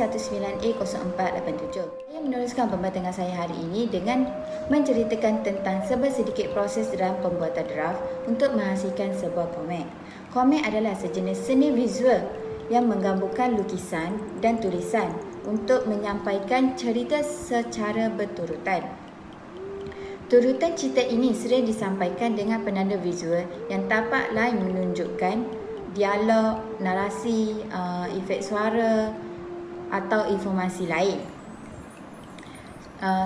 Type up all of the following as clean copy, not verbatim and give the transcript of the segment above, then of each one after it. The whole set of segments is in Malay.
C19A0487. Saya meneruskan pembatangan saya hari ini dengan menceritakan tentang sedikit proses dalam pembuatan draft untuk menghasilkan sebuah komik. Komik adalah sejenis seni visual yang menggabungkan lukisan dan tulisan untuk menyampaikan cerita secara berturutan. Turutan cerita ini sering disampaikan dengan penanda visual yang tapak lain menunjukkan dialog, narasi, efek suara atau informasi lain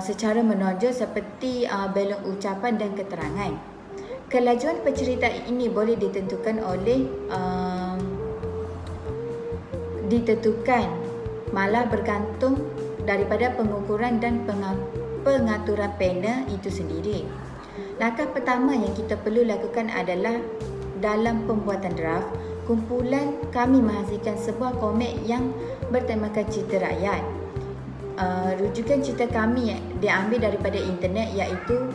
secara menonjol seperti balon ucapan dan keterangan. Kelajuan penceritaan ini boleh ditentukan malah bergantung daripada pengukuran dan pengaturan panel itu sendiri. Langkah pertama yang kita perlu lakukan adalah dalam pembuatan draft, kumpulan kami menghasilkan sebuah komik yang bertemakan cerita rakyat. Rujukan cerita kami diambil daripada internet, iaitu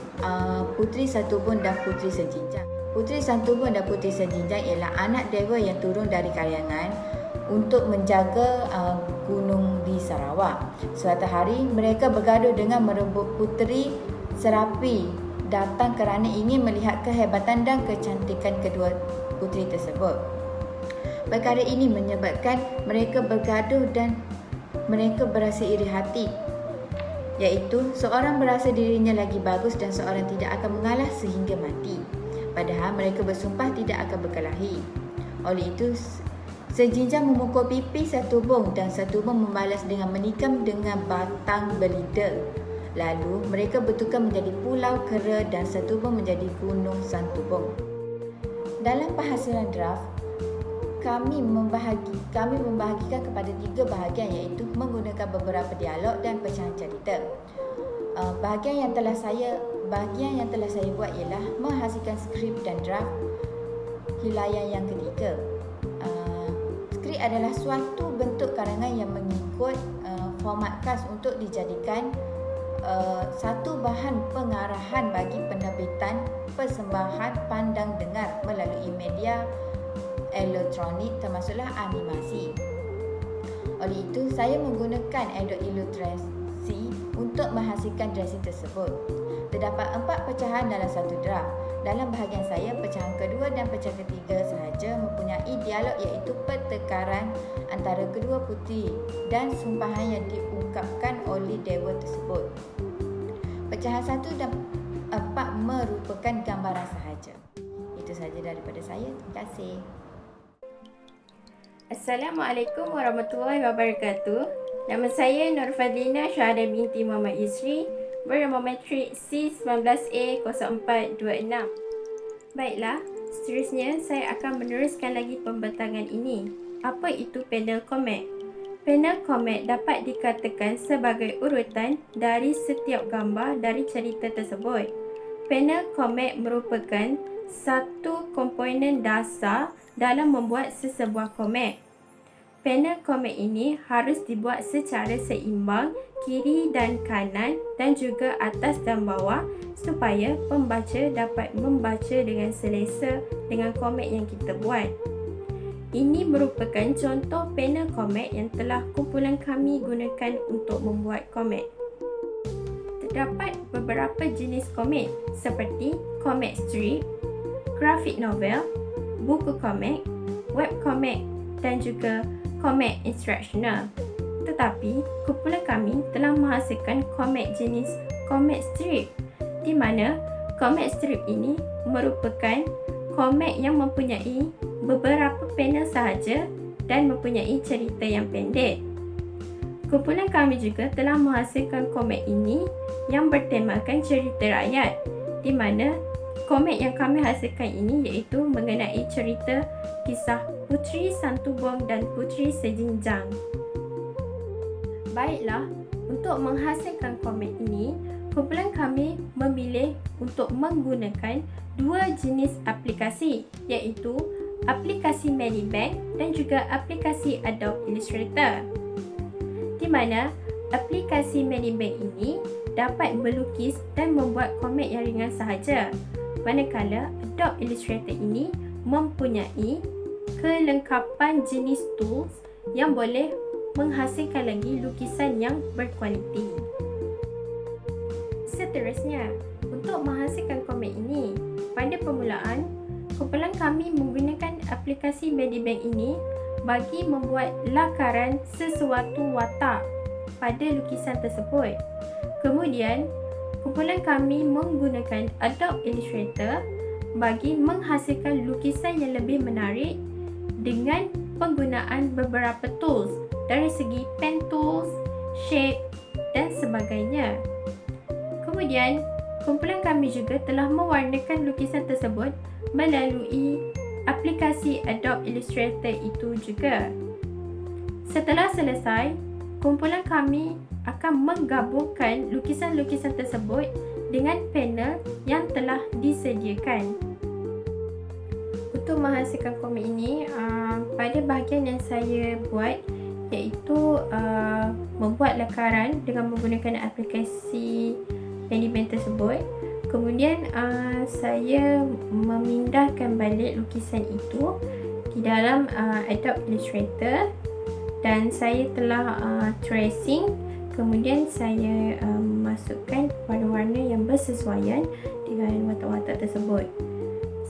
Puteri Santubong dan Puteri Sejinjang. Puteri Santubong dan Puteri Sejinjang ialah anak dewa yang turun dari kayangan untuk menjaga gunung di Sarawak. Suatu hari mereka bergaduh dengan merebut Puteri Serapi datang kerana ingin melihat kehebatan dan kecantikan kedua puteri tersebut. Perkara ini menyebabkan mereka bergaduh dan mereka berasa iri hati, iaitu seorang berasa dirinya lagi bagus dan seorang tidak akan mengalah sehingga mati. Padahal mereka bersumpah tidak akan berkelahi. Oleh itu, Sejinjang memukul pipi Santubong dan Santubong membalas dengan menikam dengan batang belida. Lalu mereka bertukar menjadi Pulau Kera dan Santubong menjadi Gunung Santubong. Dalam penghasilan draft, kami membahagikan kepada 3 bahagian, iaitu menggunakan beberapa dialog dan pecahan cerita. Bahagian yang telah saya buat ialah menghasilkan skrip dan draft hilaian yang ketiga. Skrip adalah suatu bentuk karangan yang mengikut format khas untuk dijadikan satu bahan pengarahan bagi penerbitan persembahan pandang dengar melalui media elektronik, termasuklah animasi. Oleh itu, saya menggunakan Adobe Illustrator untuk menghasilkan dressing tersebut. Terdapat 4 pecahan dalam satu draft. Dalam bahagian saya, pecahan kedua dan pecahan ketiga sahaja mempunyai dialog, iaitu pertengkaran antara kedua puteri dan sumpahan yang diungkapkan oleh dewa tersebut. Pecahan 1 dan 4 merupakan gambaran sahaja. Itu sahaja daripada saya. Terima kasih. Assalamualaikum warahmatullahi wabarakatuh. Nama saya Nur Fadlina Syahadah binti Muhammad Isri, bernomometrik C19A0426. Baiklah, seterusnya saya akan meneruskan lagi pembatangan ini. Apa itu panel komik? Panel komik dapat dikatakan sebagai urutan dari setiap gambar dari cerita tersebut. Panel komik merupakan satu komponen dasar dalam membuat sesebuah komik. Panel komik ini harus dibuat secara seimbang, kiri dan kanan dan juga atas dan bawah, supaya pembaca dapat membaca dengan selesa dengan komik yang kita buat. Ini merupakan contoh panel komik yang telah kumpulan kami gunakan untuk membuat komik. Terdapat beberapa jenis komik seperti komik strip, grafik novel, buku komik, web komik dan juga komik instructional. Tetapi kumpulan kami telah menghasilkan komik jenis komik strip, di mana komik strip ini merupakan komik yang mempunyai beberapa panel sahaja dan mempunyai cerita yang pendek. Kumpulan kami juga telah menghasilkan komik ini yang bertemakan cerita rakyat, di mana komik yang kami hasilkan ini iaitu mengenai cerita kisah Puteri Santubong dan Puteri Sejinjang. Baiklah, untuk menghasilkan komik ini, kumpulan kami memilih untuk menggunakan 2 jenis aplikasi, iaitu aplikasi Medibank dan juga aplikasi Adobe Illustrator. Di mana aplikasi Medibank ini dapat melukis dan membuat komik yang ringan sahaja, manakala Adobe Illustrator ini mempunyai kelengkapan jenis tools yang boleh menghasilkan lagi lukisan yang berkualiti. Seterusnya, untuk menghasilkan komik ini, pada permulaan, kumpulan kami menggunakan aplikasi Medibank ini bagi membuat lakaran sesuatu watak pada lukisan tersebut. Kemudian, kumpulan kami menggunakan Adobe Illustrator bagi menghasilkan lukisan yang lebih menarik dengan penggunaan beberapa tools dari segi pen tools, shape dan sebagainya. Kemudian, kumpulan kami juga telah mewarnakan lukisan tersebut melalui aplikasi Adobe Illustrator itu juga. Setelah selesai, kumpulan kami akan menggabungkan lukisan-lukisan tersebut dengan panel yang telah disediakan. Untuk menghasilkan komik ini, pada bahagian yang saya buat iaitu membuat lakaran dengan menggunakan aplikasi Medibank tersebut. Kemudian saya memindahkan balik lukisan itu di dalam Adobe Illustrator dan saya telah tracing. Kemudian saya masukkan warna-warna yang bersesuaian dengan watak-watak tersebut.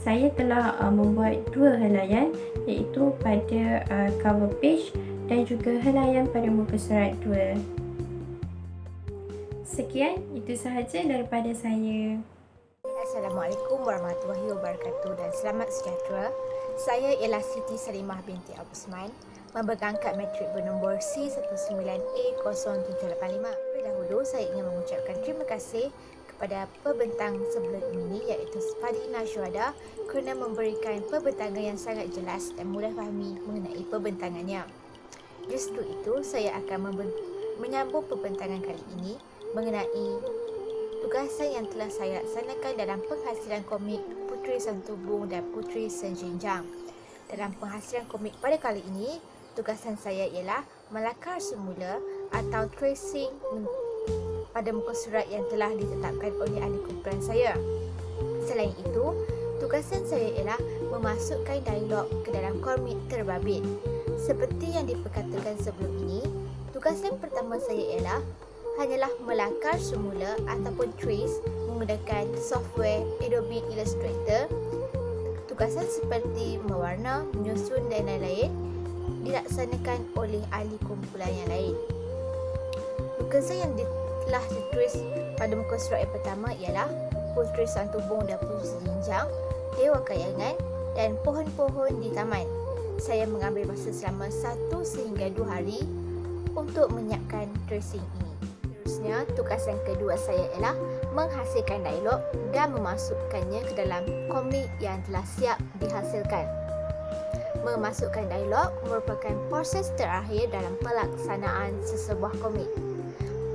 Saya telah membuat dua helaian iaitu pada cover page dan juga helaian pada muka surat 2. Sekian, itu sahaja daripada saya. Assalamualaikum warahmatullahi wabarakatuh dan selamat sejahtera. Saya ialah Siti Salimah binti Abu Osman, memegang kad matrik bernombor C19A0785. Terlebih dahulu, saya ingin mengucapkan terima kasih kepada pembentang sebelum ini iaitu Fadina Syuhada kerana memberikan pembentangan yang sangat jelas dan mudah fahami mengenai pembentangannya. Justru itu, saya akan menyambung pembentangan kali ini mengenai tugasan yang telah saya laksanakan dalam penghasilan komik Puteri Santubong dan Puteri Senjenjang. Dalam penghasilan komik pada kali ini, tugasan saya ialah melakar semula atau tracing pada muka surat yang telah ditetapkan oleh ahli kumpulan saya. Selain itu, tugasan saya ialah memasukkan dialog ke dalam komik terbabit. Seperti yang diperkatakan sebelum ini, tugasan pertama saya ialah hanyalah melakar semula ataupun trace menggunakan software Adobe Illustrator. Tugasan seperti mewarna, menyusun dan lain-lain dilaksanakan oleh ahli kumpulan yang lain. Lukisan yang telah ditulis pada muka surat yang pertama ialah Puteri Santubong dan Puteri Senjenjang, Dewa Kayangan dan pohon-pohon di taman. Saya mengambil masa selama 1 sehingga 2 hari untuk menyiapkan tracing ini. Seterusnya, tugasan kedua saya ialah menghasilkan dialog dan memasukkannya ke dalam komik yang telah siap dihasilkan. Memasukkan dialog merupakan proses terakhir dalam pelaksanaan sesebuah komik.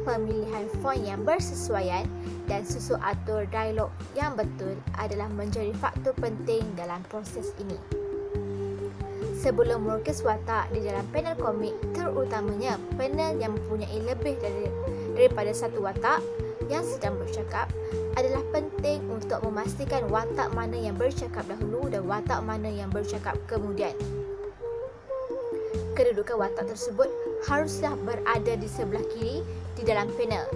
Pemilihan font yang bersesuaian dan susun atur dialog yang betul adalah menjadi faktor penting dalam proses ini. Sebelum melukis watak di dalam panel komik, terutamanya panel yang mempunyai lebih daripada satu watak yang sedang bercakap, adalah penting untuk memastikan watak mana yang bercakap dahulu dan watak mana yang bercakap kemudian. Kedudukan watak tersebut haruslah berada di sebelah kiri di dalam panel.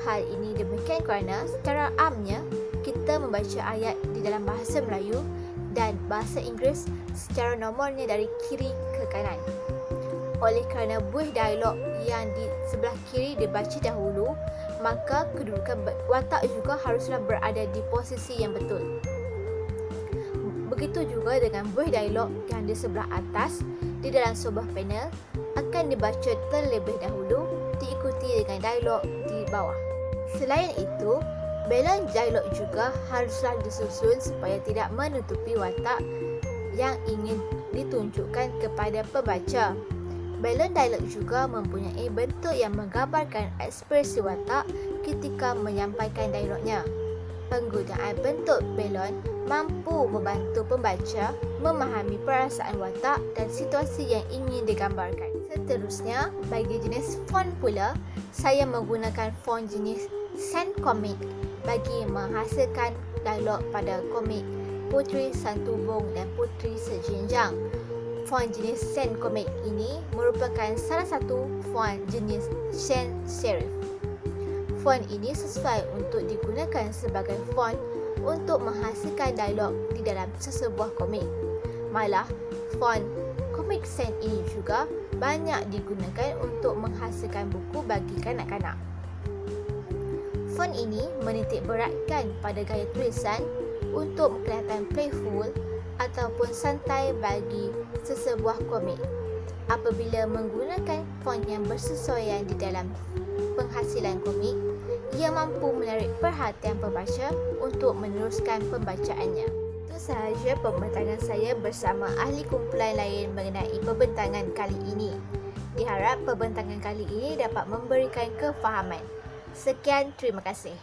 Hal ini demikian kerana secara amnya kita membaca ayat di dalam bahasa Melayu dan bahasa Inggeris secara normalnya dari kiri ke kanan. Oleh kerana buih dialog yang di sebelah kiri dibaca dahulu, maka kedudukan watak juga haruslah berada di posisi yang betul. Begitu juga dengan buih dialog yang di sebelah atas di dalam sebuah panel akan dibaca terlebih dahulu, diikuti dengan dialog di bawah. Selain itu, balon dialog juga haruslah disusun supaya tidak menutupi watak yang ingin ditunjukkan kepada pembaca. Balon dialog juga mempunyai bentuk yang menggambarkan ekspresi watak ketika menyampaikan dialognya. Penggunaan bentuk balon mampu membantu pembaca memahami perasaan watak dan situasi yang ingin digambarkan. Seterusnya, bagi jenis font pula, saya menggunakan font jenis Sans Comic bagi menghasilkan dialog pada komik Puteri Santubong dan Puteri Senjenjang. Font jenis sans comic ini merupakan salah satu font jenis sans serif. Font ini sesuai untuk digunakan sebagai font untuk menghasilkan dialog di dalam sesebuah komik. Malah, font komik sans ini juga banyak digunakan untuk menghasilkan buku bagi kanak-kanak. Font ini menitik beratkan pada gaya tulisan untuk kelihatan playful ataupun santai bagi sesebuah komik. Apabila menggunakan font yang bersesuaian di dalam penghasilan komik, ia mampu menarik perhatian pembaca untuk meneruskan pembacaannya. Itu sahaja pembentangan saya bersama ahli kumpulan lain mengenai pembentangan kali ini. Diharap pembentangan kali ini dapat memberikan kefahaman. Sekian, terima kasih.